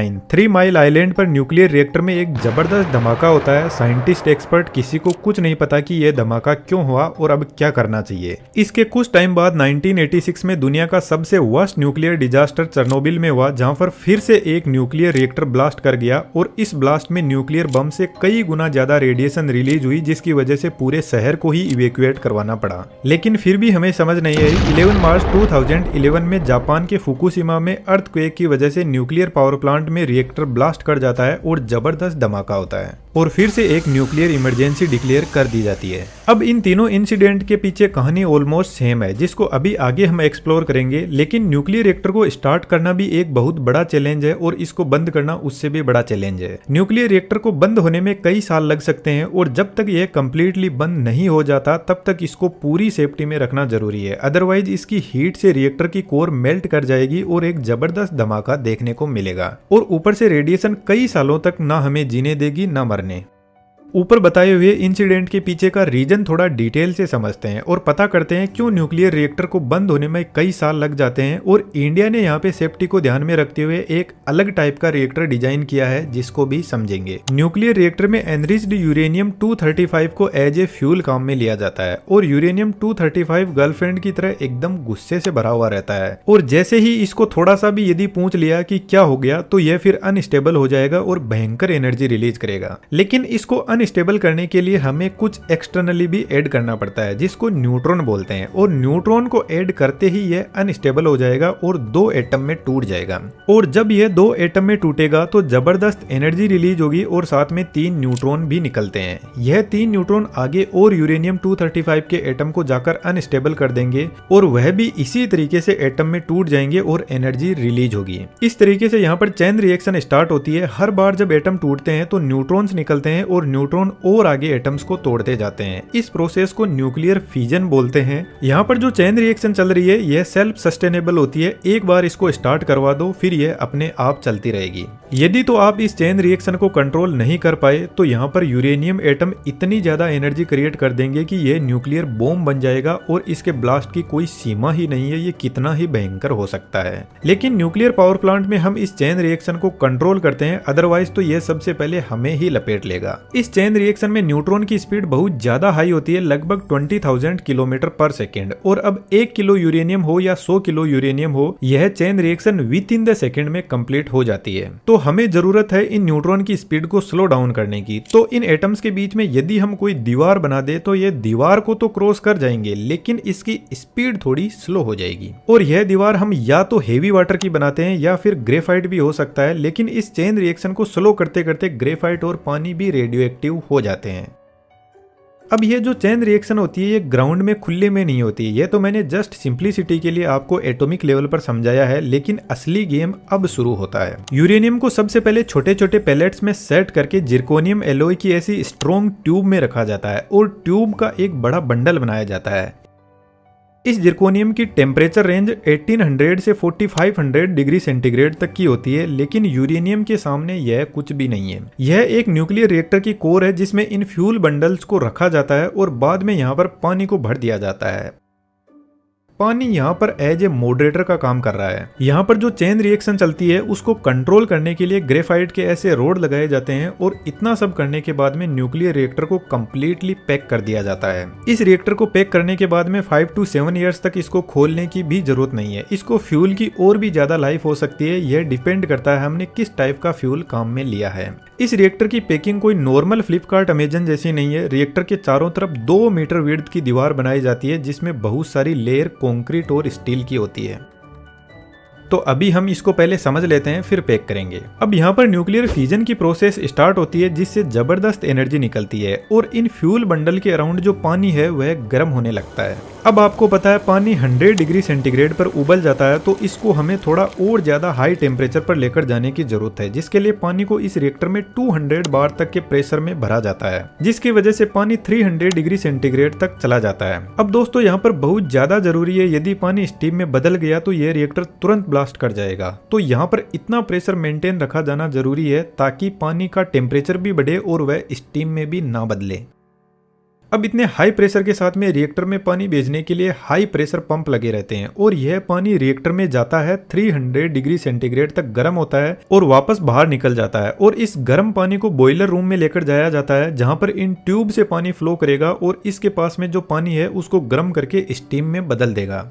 1989 3 mile island पर nuclear reactor में एक जबरदस्त धमाका होता है। साइंटिस्ट एक्सपर्ट किसी को कुछ नहीं पता कि यह धमाका क्यों हुआ और अब क्या करना चाहिए। इसके कुछ टाइम बाद 1986 में दुनिया का सबसे वर्स्ट न्यूक्लियर डिजास्टर चेर्नोबिल में हुआ, जहां पर फिर से एक न्यूक्लियर रिएक्टर ब्लास्ट कर गया और इस ब्लास्ट में न्यूक्लियर बम से कई गुना ज्यादा रेडिएशन रिलीज हुई, जिसकी वजह से पूरे शहर को ही इवैक्यूएट करवाना पड़ा। लेकिन फिर भी हमें समझ नहीं आई। 11 मार्च 2011 में जापान के फुकुशिमा में अर्थक्वेक की वजह से न्यूक्लियर पावर प्लांट में रिएक्टर ब्लास्ट कर जाता है और जबरदस्त धमाका होता है और फिर से एक न्यूक्लियर इमरजेंसी डिक्लेयर कर दी जाती है। अब इन तीनों इंसिडेंट के पीछे कहानी ऑलमोस्ट सेम है, जिसको अभी आगे हम एक्सप्लोर करेंगे। लेकिन न्यूक्लियर रिएक्टर को स्टार्ट करना भी एक बहुत बड़ा चैलेंज है और इसको बंद करना उससे भी बड़ा चैलेंज है। न्यूक्लियर रिएक्टर को बंद होने में कई साल लग सकते हैं और जब तक यह कंप्लीटली बंद नहीं हो जाता तब तक इसको पूरी सेफ्टी में रखना जरूरी है, अदरवाइज इसकी हीट से रिएक्टर की कोर मेल्ट कर जाएगी और एक जबरदस्त धमाका देखने को मिलेगा और ऊपर से रेडिएशन कई सालों तक ना हमें जीने देगी ना मरने। ऊपर बताए हुए इंसिडेंट के पीछे का रीजन थोड़ा डिटेल से समझते हैं और पता करते हैं क्यों न्यूक्लियर रिएक्टर को बंद होने में कई साल लग जाते हैं और इंडिया ने यहाँ पे सेफ्टी को ध्यान में रखते हुए एक अलग टाइप का रिएक्टर डिजाइन किया है, जिसको भी समझेंगे। न्यूक्लियर रिएक्टर में एनरिच्ड यूरेनियम 235 को एज ए फ्यूल काम में लिया जाता है और यूरेनियम 235 गर्लफ्रेंड की तरह एकदम गुस्से से भरा हुआ रहता है और जैसे ही इसको थोड़ा सा भी यदि पूछ लिया कि क्या हो गया तो यह फिर अनस्टेबल हो जाएगा और भयंकर एनर्जी रिलीज करेगा। लेकिन इसको अनस्टेबल करने के लिए हमें कुछ एक्सटर्नली भी ऐड करना पड़ता है, जिसको न्यूट्रॉन बोलते हैं और न्यूट्रॉन को ऐड करते ही यह अनस्टेबल हो जाएगा और 2 एटम में टूट जाएगा और जब यह 2 एटम में टूटेगा तो जबरदस्त एनर्जी रिलीज होगी और साथ में 3 न्यूट्रॉन भी निकलते हैं। यह 3 न्यूट्रॉन आगे और यूरेनियम 235 के एटम को जाकर अनस्टेबल कर देंगे और वह भी इसी तरीके से एटम में टूट जाएंगे और एनर्जी रिलीज होगी। इस तरीके से यहाँ पर चेन रिएक्शन स्टार्ट होती है। हर बार जब एटम टूटते हैं तो न्यूट्रॉन्स निकलते हैं और न्यूट्रॉन और आगे एटम्स को तोड़ते जाते हैं। इस प्रोसेस को न्यूक्लियर फिजन बोलते हैं। यहाँ पर जो चेन रिएक्शन चल रही है यह सेल्फ सस्टेनेबल होती है। एक बार इसको स्टार्ट करवा दो फिर यह अपने आप चलती रहेगी। यदि तो आप इस चेन रिएक्शन को कंट्रोल नहीं कर पाए तो यहाँ पर यूरेनियम एटम इतनी ज्यादा एनर्जी क्रिएट कर देंगे कि यह न्यूक्लियर बॉम्ब बन जाएगा और इसके ब्लास्ट की कोई सीमा ही नहीं है, ये कितना ही भयंकर हो सकता है। लेकिन न्यूक्लियर पावर प्लांट में हम इस चेन रिएक्शन को कंट्रोल करते हैं, अदरवाइज तो यह सबसे पहले हमें ही लपेट लेगा। इस चेन रिएक्शन में न्यूट्रॉन की स्पीड बहुत ज्यादा हाई होती है, लगभग 20,000 किलोमीटर पर सेकेंड और अब 1 किलो यूरेनियम हो या 100 किलो यूरेनियम हो, यह chain reaction with in the second में कंप्लीट हो जाती है। तो हमें जरूरत है इन न्यूट्रॉन की स्पीड को स्लो डाउन करने की। तो इन एटम्स के बीच में यदि हम कोई दीवार बना दे तो यह दीवार को तो क्रॉस कर जाएंगे, लेकिन इसकी स्पीड थोड़ी स्लो हो जाएगी और यह दीवार हम या तो हेवी वाटर की बनाते हैं या फिर ग्रेफाइट भी हो सकता है। लेकिन इस चेन रिएक्शन को स्लो करते करते ग्रेफाइट और पानी भी रेडियो एक्टिव हो जाते हैं। अब ये जो चेन रिएक्शन होती है ये ग्राउंड में खुले में नहीं होती है। ये तो मैंने जस्ट सिंप्लिसिटी के लिए आपको एटॉमिक लेवल पर समझाया है, लेकिन असली गेम अब शुरू होता है। यूरेनियम को सबसे पहले छोटे छोटे पैलेट्स में सेट करके जिरकोनियम एलॉय की ऐसी स्ट्रॉन्ग ट्यूब में रखा जाता है और ट्यूब का एक बड़ा बंडल बनाया जाता है। इस जिरकोनियम की टेम्परेचर रेंज 1800 से 4500 डिग्री सेंटीग्रेड तक की होती है, लेकिन यूरेनियम के सामने यह कुछ भी नहीं है। यह एक न्यूक्लियर रिएक्टर की कोर है जिसमें इन फ्यूल बंडल्स को रखा जाता है और बाद में यहाँ पर पानी को भर दिया जाता है। पानी यहाँ पर एज ए मॉडरेटर का काम कर रहा है। यहाँ पर जो चेन रिएक्शन चलती है उसको कंट्रोल करने के लिए ग्रेफाइट के ऐसे रोड लगाए जाते हैं और इतना सब करने के बाद में न्यूक्लियर रिएक्टर को कम्प्लीटली पैक कर दिया जाता है। इस रिएक्टर को पैक करने के बाद में 5 to 7 ईयर्स तक इसको खोलने की भी जरूरत नहीं है। इसको फ्यूल की और भी ज्यादा लाइफ हो सकती है, यह डिपेंड करता है हमने किस टाइप का फ्यूल काम में लिया है। इस रिएक्टर की पैकिंग कोई नॉर्मल फ्लिपकार्ट अमेजन जैसी नहीं है। रिएक्टर के चारों तरफ 2 मीटर विड्थ की दीवार बनाई जाती है जिसमें बहुत सारी लेयर कंक्रीट और स्टील की होती है। तो अभी हम इसको पहले समझ लेते हैं फिर पैक करेंगे। अब यहाँ पर न्यूक्लियर फिजन की प्रोसेस स्टार्ट होती है जिससे जबरदस्त एनर्जी निकलती है और इन फ्यूल बंडल के अराउंड जो पानी है वह गर्म होने लगता है। अब आपको पता है पानी 100 डिग्री सेंटीग्रेड पर उबल जाता है, तो इसको हमें थोड़ा और ज्यादा हाई टेम्परेचर पर लेकर जाने की जरूरत है, जिसके लिए पानी को इस रिएक्टर में 200 बार तक के प्रेशर में भरा जाता है, जिसकी वजह से पानी 300 डिग्री सेंटीग्रेड तक चला जाता है। अब दोस्तों यहाँ पर बहुत ज्यादा जरूरी है, यदि पानी स्टीम में बदल गया तो यह रिएक्टर तुरंत ब्लास्ट कर जाएगा। तो यहाँ पर इतना प्रेशर मेंटेन रखा जाना जरूरी है ताकि पानी का टेम्परेचर भी बढ़े और वह स्टीम में भी ना बदले। अब इतने हाई प्रेशर के साथ में रिएक्टर में पानी भेजने के लिए हाई प्रेशर पंप लगे रहते हैं और यह पानी रिएक्टर में जाता है 300 डिग्री सेंटीग्रेड तक गर्म होता है और वापस बाहर निकल जाता है और इस गर्म पानी को बॉयलर रूम में लेकर जाया जाता है जहां पर इन ट्यूब से पानी फ्लो करेगा और इसके पास में जो पानी है उसको गर्म करके स्टीम में बदल देगा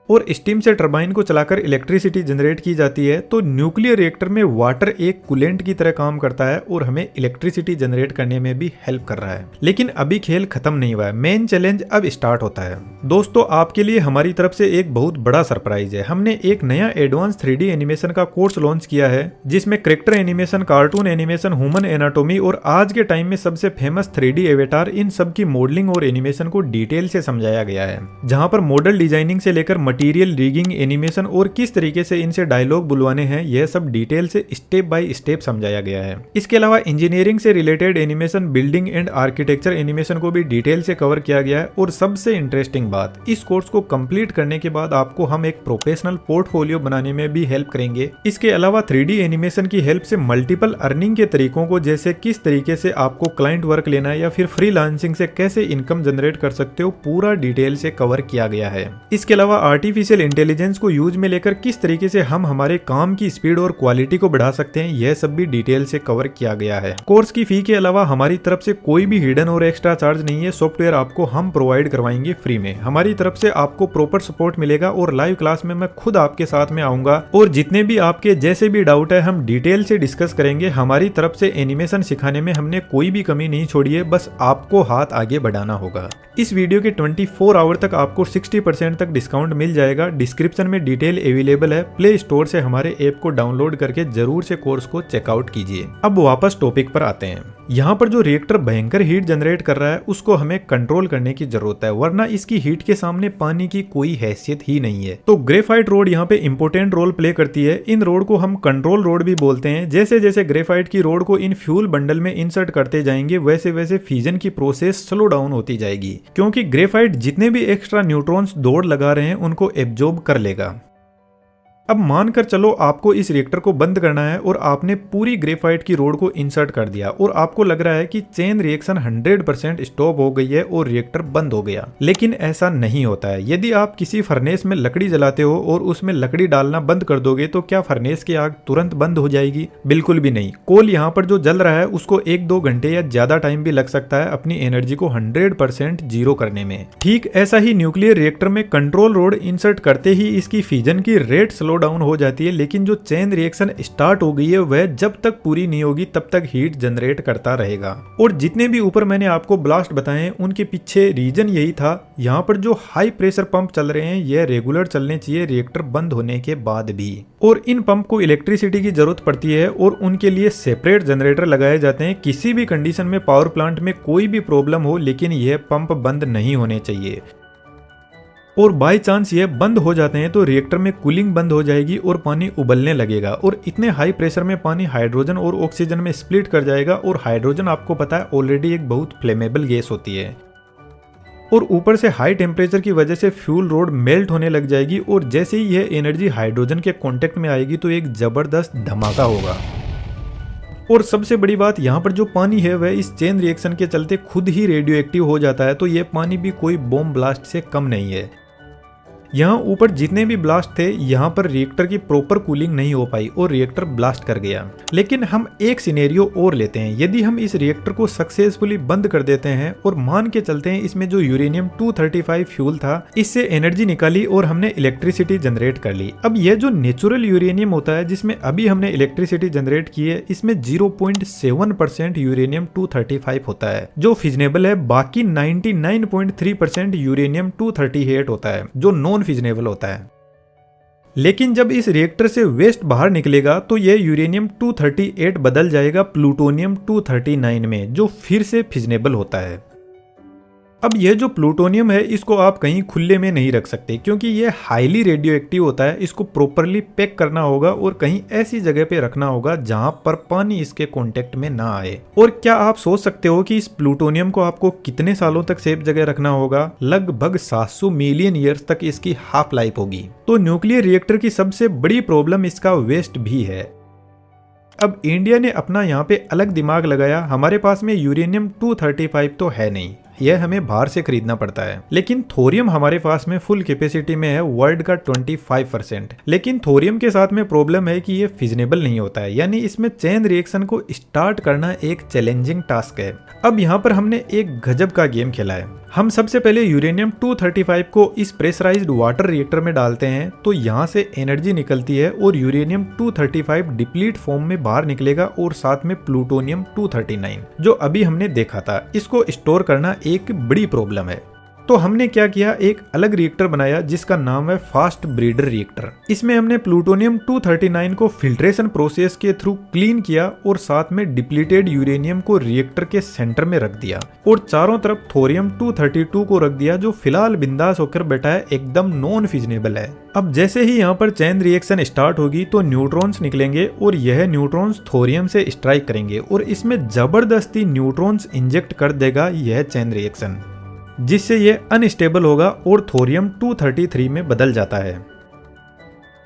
और स्टीम से टरबाइन को चलाकर इलेक्ट्रिसिटी जनरेट की जाती है। तो न्यूक्लियर रिएक्टर में वाटर एक कूलेंट की तरह काम करता है और हमें इलेक्ट्रिसिटी जनरेट करने में भी हेल्प कर रहा है। लेकिन अभी खेल खत्म नहीं हुआ है, मेन चैलेंज अब स्टार्ट होता है। दोस्तों, आपके लिए हमारी तरफ से एक बहुत बड़ा सरप्राइज है। हमने एक नया एडवांस 3D एनिमेशन का कोर्स लॉन्च किया है जिसमें character animation, cartoon animation, human anatomy और आज के टाइम में सबसे फेमस 3D एवेटार, इन सब की मॉडलिंग और एनिमेशन को डिटेल से समझाया गया है। जहां पर मॉडल डिजाइनिंग से लेकर मटेरियल रिगिंग, एनिमेशन और किस तरीके से इनसे डायलॉग बुलवाने हैं, यह सब डिटेल से स्टेप बाय स्टेप समझाया गया है। इसके अलावा इंजीनियरिंग से related animation, building and architecture animation को भी डिटेल से कवर किया गया है। और सबसे इंटरेस्टिंग बात, इस कोर्स को कंप्लीट करने के बाद आपको हम एक प्रोफेशनल पोर्टफोलियो बनाने में भी हेल्प करेंगे। इसके अलावा 3D एनिमेशन की हेल्प से मल्टीपल अर्निंग के तरीकों को, जैसे किस तरीके से आपको क्लाइंट वर्क लेना है या फिर फ्रीलांसिंग से कैसे इनकम जनरेट कर सकते हो, पूरा डिटेल से कवर किया गया है। इसके अलावा आर्टिफिशियल इंटेलिजेंस को यूज में लेकर किस तरीके से हम हमारे काम की स्पीड और क्वालिटी को बढ़ा सकते हैं, यह सब भी डिटेल से कवर किया गया है। कोर्स की फी के अलावा हमारी तरफ से कोई भी हिडन और एक्स्ट्रा चार्ज नहीं है। सॉफ्टवेयर आपको हम प्रोवाइड करवाएंगे फ्री में। हमारी तरफ से आपको प्रॉपर सपोर्ट मिलेगा और लाइव क्लास में मैं खुद आपके साथ में आऊंगा और जितने भी आपके जैसे भी डाउट है हम डिटेल से डिस्कस करेंगे। हमारी तरफ से एनिमेशन सिखाने में हमने कोई भी कमी नहीं छोड़ी है, बस आपको हाथ आगे बढ़ाना होगा। इस वीडियो के 24 आवर तक आपको 60% तक डिस्काउंट मिल जाएगा। डिस्क्रिप्शन में डिटेल अवेलेबल है। प्ले स्टोर से हमारे ऐप को डाउनलोड करके जरूर से कोर्स को चेकआउट कीजिए। अब वापस टॉपिक पर आते हैं। यहाँ पर जो रिएक्टर भयंकर हीट जनरेट कर रहा है उसको हमें कंट्रोल करने की जरूरत है, वरना इसकी हीट के सामने पानी की कोई हैसियत ही नहीं है। तो ग्रेफाइट रोड यहाँ पे इंपोर्टेंट रोल प्ले करती है। इन रोड को हम कंट्रोल रोड भी बोलते हैं। जैसे जैसे ग्रेफाइट की रोड को इन फ्यूल बंडल में इंसर्ट करते जाएंगे वैसे वैसे फ्यूजन की प्रोसेस स्लो डाउन होती जाएगी, क्योंकि ग्रेफाइट जितने भी एक्स्ट्रा न्यूट्रॉन्स दौड़ लगा रहे हैं उनको एब्जॉर्ब कर लेगा। अब मानकर चलो आपको इस रिएक्टर को बंद करना है और आपने पूरी ग्रेफाइट की रोड को इंसर्ट कर दिया और आपको लग रहा है कि चेन रिएक्शन 100% स्टॉप हो गई है और रिएक्टर बंद हो गया। लेकिन ऐसा नहीं होता है। यदि आप किसी फर्नेस में लकड़ी जलाते हो और उसमें लकड़ी डालना बंद कर दोगे तो क्या फर्नेस की आग तुरंत बंद हो जाएगी? बिल्कुल भी नहीं। कोल यहाँ पर जो जल रहा है उसको 1-2 घंटे या ज्यादा टाइम भी लग सकता है अपनी एनर्जी को 100% जीरो करने में। ठीक ऐसा ही न्यूक्लियर रिएक्टर में कंट्रोल रोड इंसर्ट करते ही इसकी फ्यूजन की रेट स्लो डाउन हो जाती है, लेकिन जो चेन रिएक्शन स्टार्ट हो गई है वह जब तक पूरी नहीं होगी तब तक हीट जनरेट करता रहेगा। और जितने भी ऊपर मैंने आपको ब्लास्ट बताए उनके पीछे रीजन यही था। यहाँ पर जो हाई प्रेशर पंप चल रहे हैं यह रेगुलर चलने चाहिए रिएक्टर बंद होने के बाद भी, और इन पंप को इलेक्ट्रिसिटी की जरूरत पड़ती है और उनके लिए सेपरेट जनरेटर लगाए जाते हैं। किसी भी कंडीशन में पावर प्लांट में कोई भी प्रॉब्लम हो लेकिन यह पंप बंद नहीं होने चाहिए। और बाय चांस ये बंद हो जाते हैं तो रिएक्टर में कूलिंग बंद हो जाएगी और पानी उबलने लगेगा और इतने हाई प्रेशर में पानी हाइड्रोजन और ऑक्सीजन में स्प्लिट कर जाएगा। और हाइड्रोजन आपको पता है ऑलरेडी एक बहुत फ्लेमेबल गैस होती है और ऊपर से हाई टेम्परेचर की वजह से फ्यूल रोड मेल्ट होने लग जाएगी और जैसे ही यह एनर्जी हाइड्रोजन के कांटेक्ट में आएगी तो एक जबरदस्त धमाका होगा। और सबसे बड़ी बात, यहाँ पर जो पानी है वह इस चेन रिएक्शन के चलते खुद ही रेडियो एक्टिव हो जाता है, तो यह पानी भी कोई बॉम्ब ब्लास्ट से कम नहीं है। यहाँ ऊपर जितने भी ब्लास्ट थे यहाँ पर रिएक्टर की प्रॉपर कूलिंग नहीं हो पाई और रिएक्टर ब्लास्ट कर गया। लेकिन हम एक सिनेरियो और लेते हैं। यदि हम इस रिएक्टर को सक्सेसफुली बंद कर देते हैं और मान के चलते हैं इसमें जो यूरेनियम 235 फ्यूल था इससे एनर्जी निकाली और हमने इलेक्ट्रिसिटी जनरेट कर ली। अब यह जो नेचुरल यूरेनियम होता है जिसमें अभी हमने इलेक्ट्रिसिटी जनरेट की है इसमें 0.7% यूरेनियम 235 होता है जो फिजनेबल है। बाकी 99.3% यूरेनियम 238 होता है जो नॉन फिजनेबल होता है। लेकिन जब इस रिएक्टर से वेस्ट बाहर निकलेगा तो यह यूरेनियम 238 बदल जाएगा प्लूटोनियम 239 में जो फिर से फिजनेबल होता है। अब यह जो प्लूटोनियम है इसको आप कहीं खुले में नहीं रख सकते क्योंकि यह हाईली रेडियो एक्टिव होता है। इसको प्रॉपरली पैक करना होगा और कहीं ऐसी जगह पे रखना होगा जहां पर पानी इसके कांटेक्ट में ना आए। और क्या आप सोच सकते हो कि इस प्लूटोनियम को आपको कितने सालों तक सेफ जगह रखना होगा? लगभग 700 मिलियन ईयर्स तक इसकी हाफ लाइफ होगी। तो न्यूक्लियर रिएक्टर की सबसे बड़ी प्रॉब्लम इसका वेस्ट भी है। अब इंडिया ने अपना यहाँ पे अलग दिमाग लगाया, हमारे पास में यूरेनियम 235 तो है नहीं, यह हमें बाहर से खरीदना पड़ता है। लेकिन थोरियम हमारे पास में फुल कैपेसिटी में है, वर्ल्ड का 25%। लेकिन थोरियम के साथ में प्रॉब्लम है कि ये फिजनेबल नहीं होता है, यानी इसमें चेन रिएक्शन को स्टार्ट करना एक चैलेंजिंग टास्क है। अब यहाँ पर हमने एक गजब का गेम खेला है। हम सबसे पहले यूरेनियम 235 को इस प्रेशराइज्ड वाटर रिएक्टर में डालते हैं, तो यहाँ से एनर्जी निकलती है और यूरेनियम 235 डिप्लीट फॉर्म में बाहर निकलेगा और साथ में प्लूटोनियम 239 जो अभी हमने देखा था, इसको स्टोर करना एक बड़ी प्रॉब्लम है। तो हमने क्या किया, एक अलग रिएक्टर बनाया जिसका नाम है फास्ट ब्रीडर रिएक्टर। इसमें हमने प्लूटोनियम 239 को फिल्ट्रेशन प्रोसेस के थ्रू क्लीन किया और साथ में डिप्लीटेड यूरेनियम को रिएक्टर के सेंटर में रख दिया और चारों तरफ थोरियम 232 को रख दिया, जो फिलहाल बिंदास होकर बैठा है, एकदम नॉन फिजनेबल है। अब जैसे ही यहाँ पर चैन रिएक्शन स्टार्ट होगी तो न्यूट्रॉन्स निकलेंगे और यह न्यूट्रॉन्स थोरियम से स्ट्राइक करेंगे और इसमें जबरदस्ती न्यूट्रॉन्स इंजेक्ट कर देगा यह चैन रिएक्शन, जिससे यह अनस्टेबल होगा और थोरियम 233 में बदल जाता है।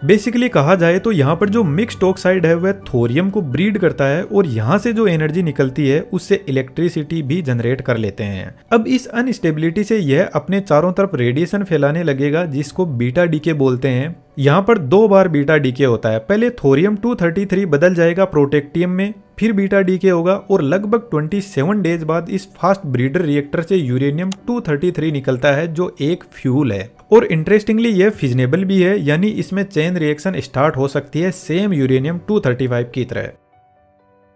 बेसिकली कहा जाए तो यहाँ पर जो मिक्स्ड ऑक्साइड है वह थोरियम को ब्रीड करता है और यहाँ से जो एनर्जी निकलती है उससे इलेक्ट्रिसिटी भी जनरेट कर लेते हैं। अब इस अनस्टेबिलिटी से यह अपने चारों तरफ रेडिएशन फैलाने लगेगा, जिसको बीटा डीके बोलते हैं। यहाँ पर 2 बार बीटा डीके होता है, पहले थोरियम 233 बदल जाएगा प्रोटेक्टियम में, फिर बीटा डीके होगा और लगभग 27 डेज बाद इस फास्ट ब्रीडर रिएक्टर से यूरेनियम 233 निकलता है जो एक फ्यूल है। और इंटरेस्टिंगली यह फिजनेबल भी है, यानी इसमें चेन रिएक्शन स्टार्ट हो सकती है सेम यूरेनियम 235 की तरह।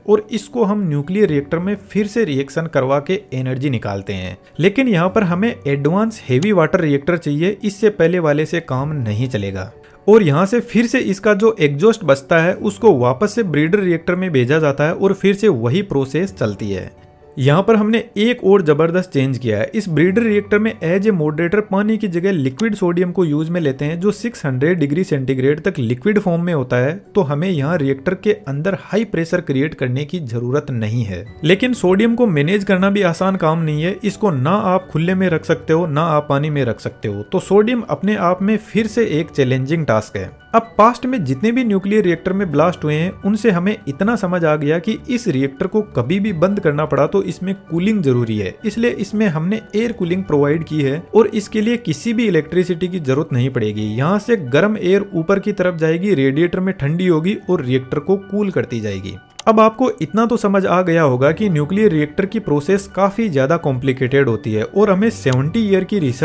और इसको हम न्यूक्लियर रिएक्टर में फिर से रिएक्शन करवा के एनर्जी निकालते हैं। लेकिन यहाँ पर हमें एडवांस हेवी वाटर रिएक्टर चाहिए, इससे पहले वाले से काम नहीं चलेगा। और यहाँ से फिर से इसका जो एग्जॉस्ट बचता है उसको वापस से ब्रीडर रिएक्टर में भेजा जाता है और फिर से वही प्रोसेस चलती है। यहाँ पर हमने एक और जबरदस्त चेंज किया है। इस ब्रीडर रिएक्टर में एज ए मॉडरेटर पानी की जगह लिक्विड सोडियम को यूज में लेते हैं, जो 600 डिग्री सेंटीग्रेड तक लिक्विड फॉर्म में होता है। तो हमें यहाँ रिएक्टर के अंदर हाई प्रेशर क्रिएट करने की जरूरत नहीं है। लेकिन सोडियम को मैनेज करना भी आसान काम नहीं है, इसको ना आप खुले में रख सकते हो ना आप पानी में रख सकते हो। तो सोडियम अपने आप में फिर से एक चैलेंजिंग टास्क है। अब पास्ट में जितने भी न्यूक्लियर रिएक्टर में ब्लास्ट हुए हैं उनसे हमें इतना समझ आ गया कि इस रिएक्टर को कभी भी बंद करना पड़ा तो इसमें कूलिंग जरूरी है, इसलिए इसमें हमने एयर कूलिंग प्रोवाइड की है और इसके लिए किसी भी इलेक्ट्रिसिटी की जरूरत नहीं पड़ेगी। यहाँ से गर्म एयर ऊपर की तरफ जाएगी, रेडिएटर में ठंडी होगी और रिएक्टर को कूल करती जाएगी। अब आपको इतना तो समझ आ गया होगा कि न्यूक्लियर रिएक्टर की प्रोसेस काफी ज्यादा कॉम्प्लिकेटेड होती है और हमें 70 ईयर की रिसर्च